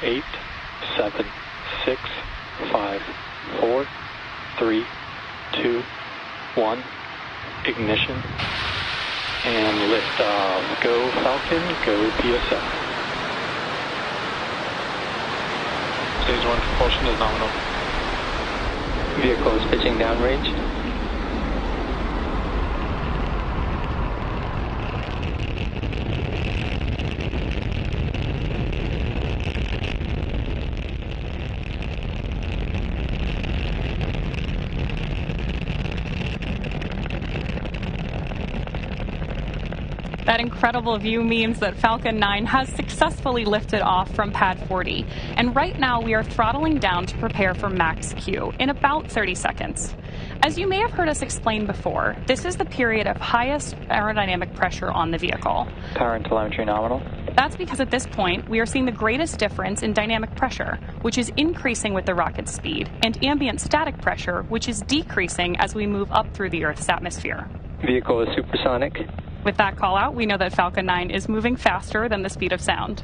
8, 7, 6, 5, 4, 3, 2, 1. Ignition. And lift off. Go Falcon, go PSF. Stage 1 propulsion is nominal. Vehicle is pitching downrange. That incredible view means that Falcon 9 has successfully lifted off from Pad 40. And right now we are throttling down to prepare for max Q in about 30 seconds. As you may have heard us explain before, this is the period of highest aerodynamic pressure on the vehicle. Power and telemetry nominal. That's because at this point, we are seeing the greatest difference in dynamic pressure, which is increasing with the rocket's speed, and ambient static pressure, which is decreasing as we move up through the Earth's atmosphere. Vehicle is supersonic. With that call out, we know that Falcon 9 is moving faster than the speed of sound.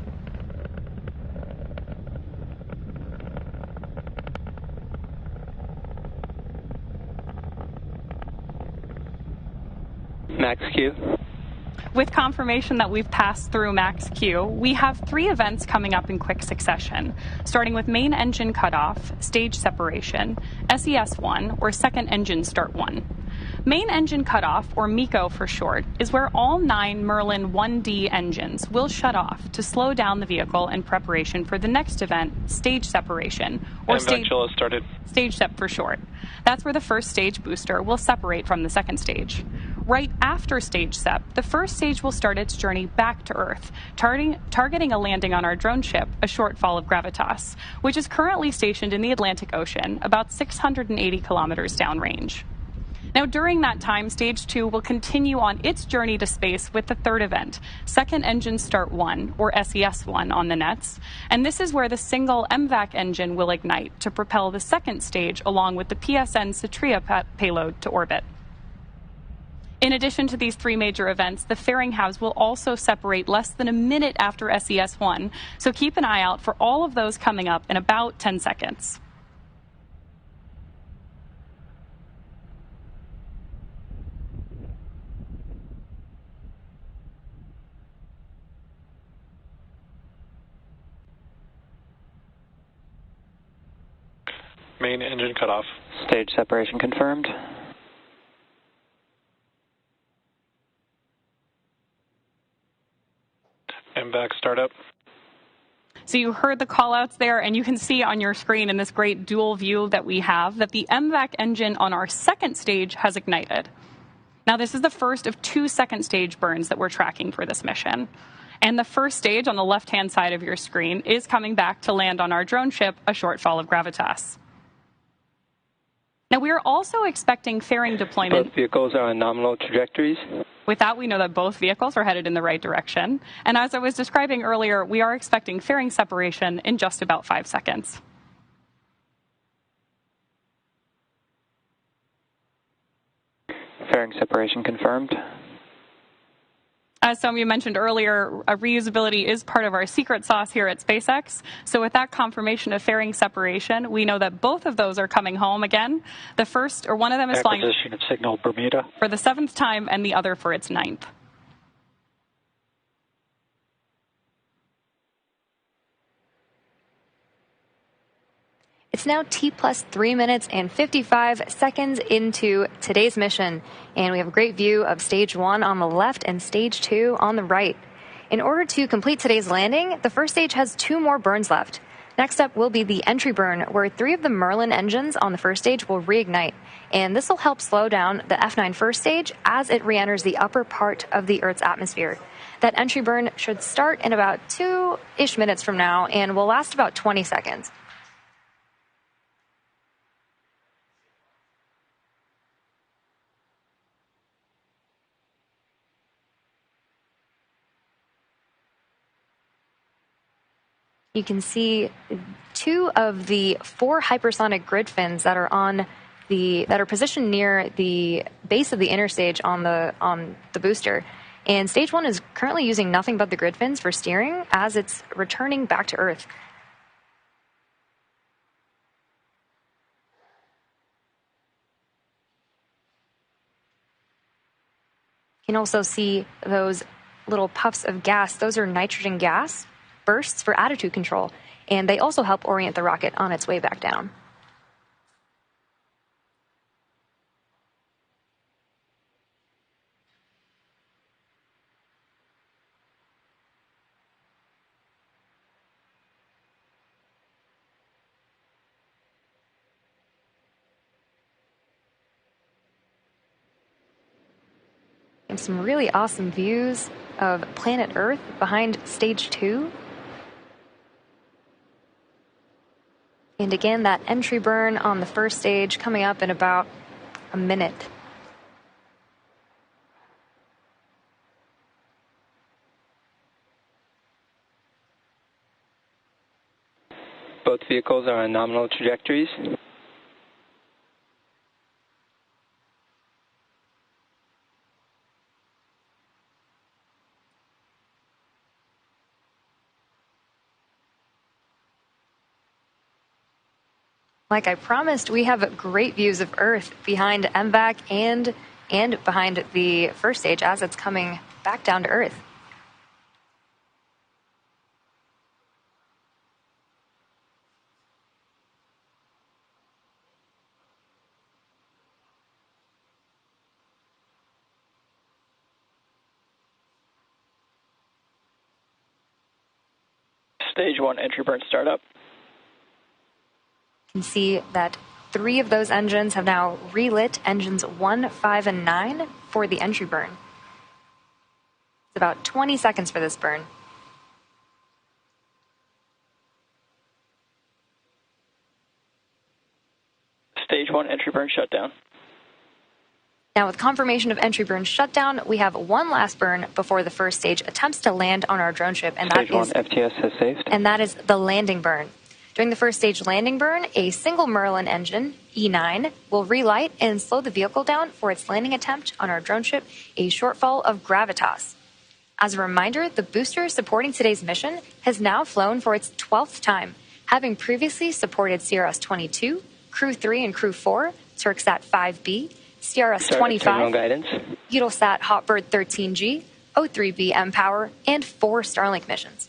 Max Q. With confirmation that we've passed through max Q, we have 3 events coming up in quick succession, starting with main engine cutoff, stage separation, SES1, or second engine start 1. Main engine cutoff, or MECO for short, is where all 9 Merlin 1D engines will shut off to slow down the vehicle in preparation for the next event, stage separation, or stage sep for short. That's where the first stage booster will separate from the second stage. Right after stage sep, the first stage will start its journey back to Earth, targeting a landing on our drone ship, a shortfall of Gravitas, which is currently stationed in the Atlantic Ocean, about 680 kilometers downrange. Now, during that time, Stage 2 will continue on its journey to space with the third event, Second Engine Start 1, or SES1 on the nets, and this is where the single MVAC engine will ignite to propel the second stage along with the PSN SATRIA payload to orbit. In addition to these 3 major events, the fairing halves will also separate less than a minute after SES1, so keep an eye out for all of those coming up in about 10 seconds. Main engine cutoff. Stage separation confirmed. MVAC startup. So you heard the call-outs there, and you can see on your screen in this great dual view that we have that the MVAC engine on our second stage has ignited. Now, this is the first of 2 second stage burns that we're tracking for this mission. And the first stage on the left-hand side of your screen is coming back to land on our drone ship, a shortfall of Gravitas. Now, we are also expecting fairing deployment. Both vehicles are on nominal trajectories. With that, we know that both vehicles are headed in the right direction. And as I was describing earlier, we are expecting fairing separation in just about 5 seconds. Fairing separation confirmed. As some of you mentioned earlier, reusability is part of our secret sauce here at SpaceX. So with that confirmation of fairing separation, we know that both of those are coming home again. The first, or one of them, is flying Acquisition of signal Bermuda for the 7th time, and the other for its 9th. It's now T+3 minutes and 55 seconds into today's mission, and we have a great view of Stage 1 on the left and Stage 2 on the right. In order to complete today's landing, the first stage has 2 more burns left. Next up will be the entry burn, where 3 of the Merlin engines on the first stage will reignite, and this will help slow down the F9 first stage as it re-enters the upper part of the Earth's atmosphere. That entry burn should start in about 2-ish minutes from now and will last about 20 seconds. You can see 2 of the 4 hypersonic grid fins that are positioned near the base of the inner stage on the booster. And Stage 1 is currently using nothing but the grid fins for steering as it's returning back to Earth. can also see those little puffs of gas. Those are nitrogen gas bursts for attitude control, and they also help orient the rocket on its way back down. And some really awesome views of planet Earth behind stage 2. And again, that entry burn on the first stage coming up in about a minute. Both vehicles are on nominal trajectories. Like I promised, we have great views of Earth behind MVAC and behind the first stage as it's coming back down to Earth. Stage 1 entry burn startup. You can see that 3 of those engines have now relit engines 1, 5, and 9 for the entry burn. It's about 20 seconds for this burn. Stage 1 entry burn shutdown. Now, with confirmation of entry burn shutdown, we have one last burn before the first stage attempts to land on our drone ship, and Stage 1 FTS has saved. And that is the landing burn. During the first stage landing burn, a single Merlin engine, E9, will relight and slow the vehicle down for its landing attempt on our drone ship, a shortfall of gravitas. As a reminder, the booster supporting today's mission has now flown for its 12th time, having previously supported CRS-22, Crew 3 and Crew 4, Turksat 5B, CRS-25, Eutelsat Hotbird 13G, O3B mPOWER, and 4 Starlink missions.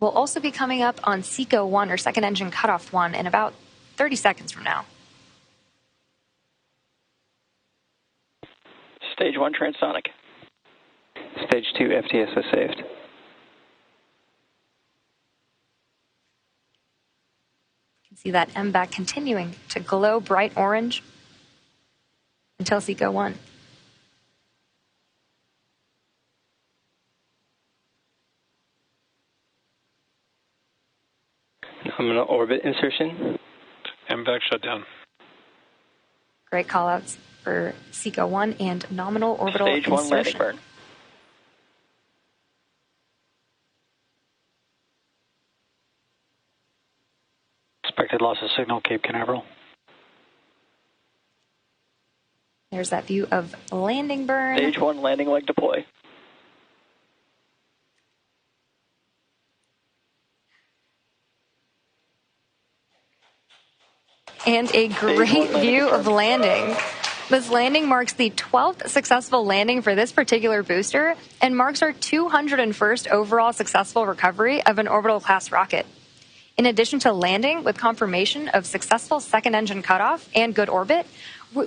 We'll also be coming up on SECO 1 or second engine cutoff 1 in about 30 seconds from now. Stage 1 transonic. Stage 2 FTS has saved. You can see that MVAC continuing to glow bright orange until SECO 1. Nominal orbit insertion. MVAC shutdown. Great callouts for SECO 1 and nominal orbital Stage 1 landing insertion. burn. Expected loss of signal, Cape Canaveral. There's that view of landing burn. Stage 1 landing leg deploy. And a great view of landing. This landing marks the 12th successful landing for this particular booster and marks our 201st overall successful recovery of an orbital class rocket. In addition to landing with confirmation of successful second engine cutoff and good orbit,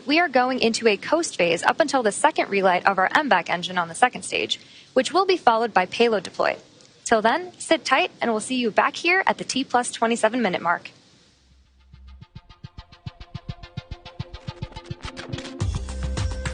we are going into a coast phase up until the second relight of our MVAC engine on the second stage, which will be followed by payload deploy. Till then, sit tight and we'll see you back here at the T plus 27 minute mark.